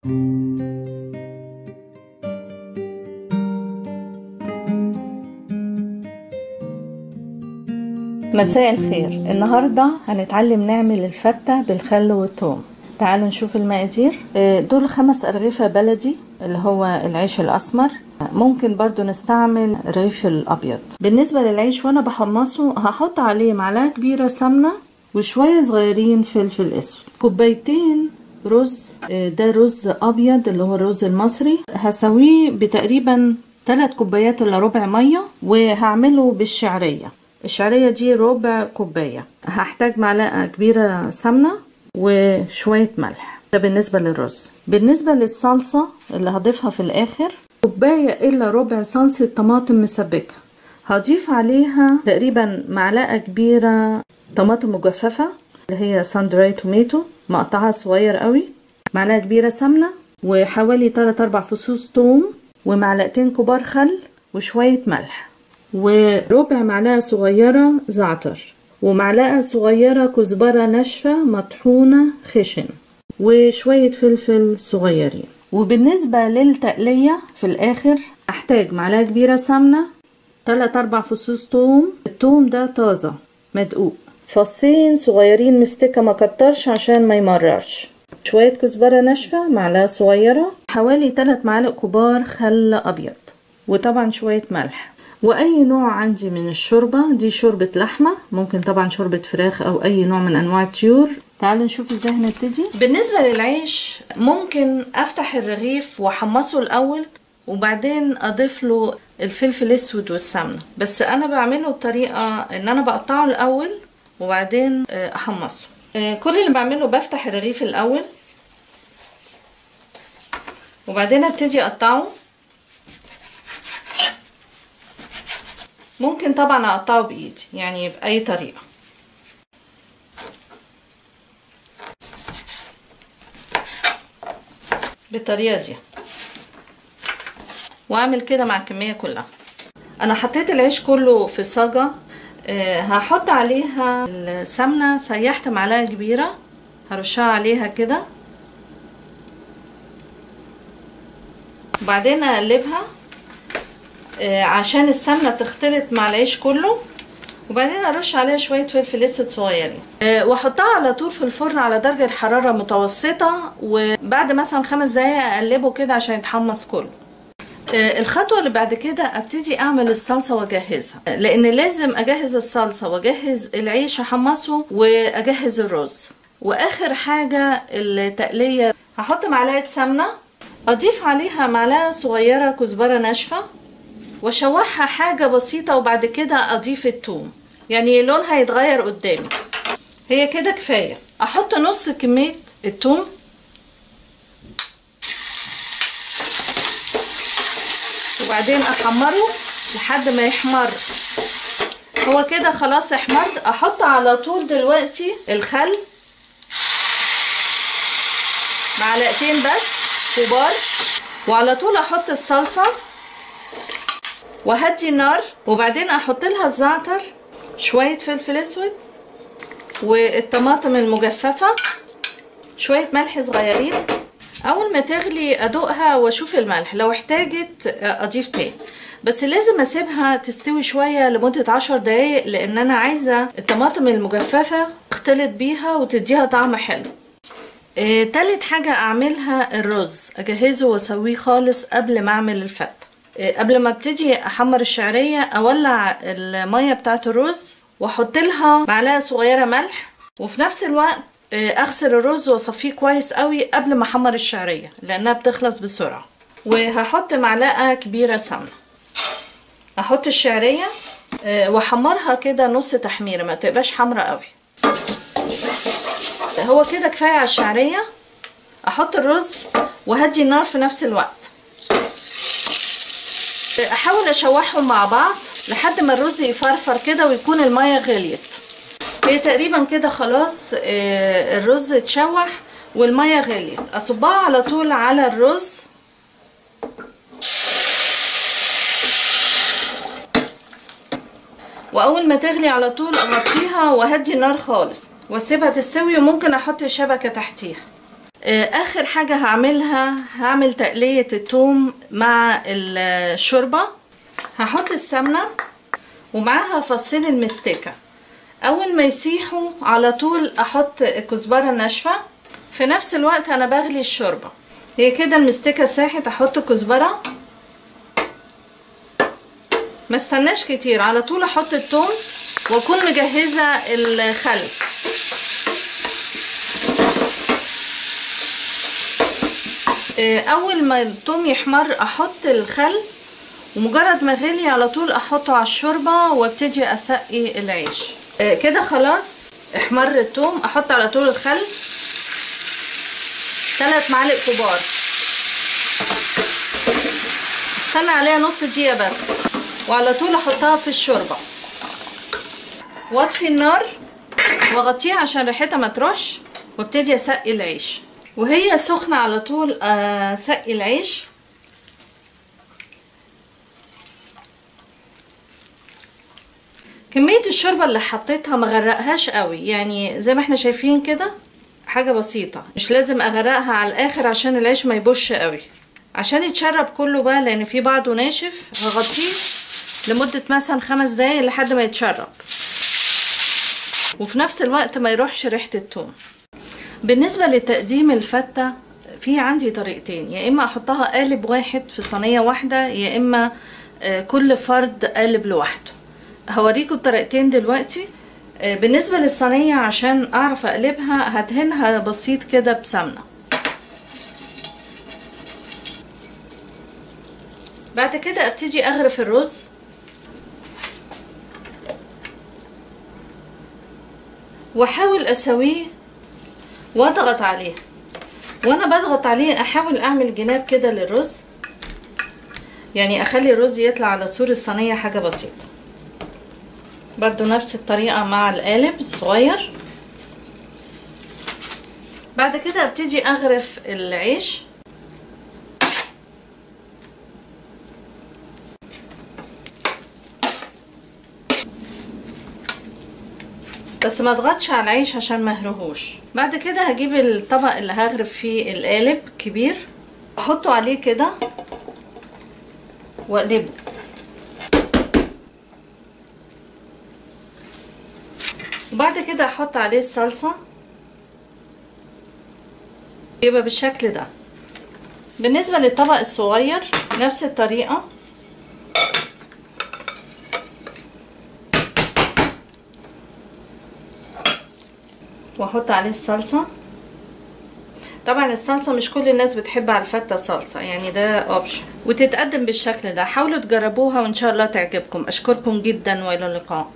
مساء الخير. النهاردة هنتعلم نعمل الفتة بالخل والثوم. تعالوا نشوف المقادير. دول 5 أرغفة بلدي اللي هو العيش الأسمر، ممكن برضو نستعمل الرغيف الأبيض. بالنسبة للعيش وانا بحمصه هحط عليه معلقة كبيرة سمنة وشوية صغيرين فلفل اسود، 2 كوبايتين رز، ده رز أبيض اللي هو الرز المصري، هسويه بتقريبا 3 كوبايات الا ربع مية، وهعمله بالشعرية. الشعرية دي ربع كوباية. هحتاج معلقة كبيرة سمنة وشوية ملح. ده بالنسبة للرز. بالنسبة للصلصة اللي هضيفها في الآخر، كوباية الا ربع صلصة طماطم مسبكة، هضيف عليها تقريبا معلقة كبيرة طماطم مجففة اللي هي سان دراي توميتو مقطعها صغير قوي، معلقة كبيرة سمنة، وحوالي 3-4 فصوص ثوم، ومعلقتين كبار خل، وشوية ملح، وربع معلقة صغيرة زعتر، ومعلقة صغيرة كزبرة ناشفة مطحونة خشن، وشوية فلفل صغيرين. وبالنسبة للتقلية في الآخر احتاج معلقة كبيرة سمنة، 3-4 فصوص ثوم، الثوم ده طازة مدقوق، فصين صغيرين مستكة ما كترش عشان ما يمررش، شوية كزبرة ناشفة معلقة صغيرة، حوالي 3 معالق كبار خل أبيض، وطبعا شوية ملح. واي نوع عندي من الشوربة، دي شوربة لحمة، ممكن طبعا شوربة فراخ او اي نوع من انواع الطيور. تعالوا نشوف ازاي هنبتدي. بالنسبة للعيش ممكن افتح الرغيف واحمصه الاول وبعدين اضيف له الفلفل الاسود والسمنة، بس انا بعمله بطريقة ان انا بقطعه الاول وبعدين احمصه. كل اللي بعمله بفتح الرغيف الاول وبعدين ابتدي اقطعه. ممكن طبعا اقطعه بايدي، يعني باي طريقه. بالطريقه دي، واعمل كده مع الكميه كلها. انا حطيت العيش كله في صاجه، هحط عليها السمنه، سيحت معلقه كبيره هرشها عليها كده، وبعدين اقلبها عشان السمنه تختلط مع العيش كله، وبعدين ارش عليها شويه فلفل اسود صغيرين، واحطها على طول في الفرن على درجه حراره متوسطه، وبعد مثلا 5 دقايق اقلبه كده عشان يتحمص كله. الخطوه اللي بعد كده ابتدي اعمل الصلصه واجهزها، لان لازم اجهز الصلصه واجهز العيش احمصه واجهز الرز. واخر حاجه التقليه، هحط معلقه سمنه، اضيف عليها معلقه صغيره كزبره ناشفه واشوحها حاجه بسيطه، وبعد كده اضيف الثوم، يعني لونها هيتغير قدامي. هي كده كفايه. احط نص كميه الثوم، وبعدين احمره لحد ما يحمر. هو كده خلاص احمر. احط على طول دلوقتي الخل، معلقتين بس كبار، وعلى طول احط الصلصه وهدي النار، وبعدين احط لها الزعتر، شويه فلفل اسود، والطماطم المجففه، شويه ملح صغيرين. اول ما تغلي ادوقها واشوف الملح، لو احتاجت اضيف تاني، بس لازم اسيبها تستوي شويه لمده 10 دقايق، لان انا عايزه الطماطم المجففه تختلط بيها وتديها طعم حلو. تالت حاجه اعملها الرز، اجهزه واسويه خالص قبل ما اعمل الفتة. قبل ما ابتدي احمر الشعريه اولع الميه بتاعه الرز واحط لها معلقه صغيره ملح، وفي نفس الوقت اغسل الرز واصفيه كويس قوي قبل ما احمر الشعريه لانها بتخلص بسرعه. وهحط معلقه كبيره سمنه، احط الشعريه واحمرها كده نص تحميره، ما تبقاش حمرا قوي. هو كده كفايه على الشعريه. احط الرز وهدي النار في نفس الوقت، احاول اشوحهم مع بعض لحد ما الرز يفرفر كده ويكون الميه غليت. هي تقريبا كده خلاص الرز اتشوح والميه غليت. اصبها على طول على الرز، واول ما تغلي على طول اغطيها وهدي النار خالص واسيبها تستوي، وممكن احط شبكه تحتيها. اخر حاجة هعملها، هعمل تقلية الثوم مع الشوربة. هحط السمنة ومعاها فصين المستكة. اول ما يسيحوا على طول احط الكزبرة الناشفة. في نفس الوقت انا بغلي الشوربة. هي كده المستكة ساحت، احط كزبرة، ما استناش كتير، على طول احط الثوم واكون مجهزة الخل. اول ما الثوم يحمر احط الخل، ومجرد ما غلي على طول احطه على الشوربة وابتدي اسقي العيش. كده خلاص احمر الثوم، احط على طول الخل 3 معالق كبار، استنى عليها نص دقيقة بس، وعلى طول احطها في الشوربة واطفي النار واغطيها عشان ريحتها ما تروحش، وابتدي اسقي العيش وهي سخنة على طول. اسقي العيش. كمية الشوربة اللي حطيتها ما غرقهاش قوي، يعني زي ما احنا شايفين كده حاجة بسيطة، مش لازم اغرقها على الاخر عشان العيش ما يبوش قوي. عشان يتشرب كله بقى، لان في بعضه ناشف، هغطيه لمدة مثلا 5 دقايق لحد ما يتشرب، وفي نفس الوقت ما يروحش ريحة الثوم. بالنسبة لتقديم الفتة في عندي طريقتين، يا اما احطها قالب واحد في صينية واحدة، يا اما كل فرد قالب لوحده. هوريكم الطريقتين دلوقتي. بالنسبة للصينية عشان اعرف اقلبها هدهنها بسيط كده بسمنة. بعد كده ابتدي اغرف الرز، واحاول اسويه واضغط عليه. وانا بضغط عليه احاول اعمل جناب كده للرز، يعني اخلي الرز يطلع على سور الصينية حاجة بسيطة. برضو نفس الطريقة مع القالب الصغير. بعد كده ابتدي اغرف العيش. بس ما اضغطش على العيش عشان ما اهرهوش. بعد كده هجيب الطبق اللي هغرف فيه القالب كبير، احطه عليه كده واقلبه. وبعد كده احط عليه الصلصة، يبقى بالشكل ده. بالنسبة للطبق الصغير نفس الطريقة، واحط عليه الصلصة. طبعا الصلصة مش كل الناس بتحب على الفتة صلصة، يعني ده اوبشن، وتتقدم بالشكل ده. حاولوا تجربوها وان شاء الله تعجبكم. اشكركم جدا والى اللقاء.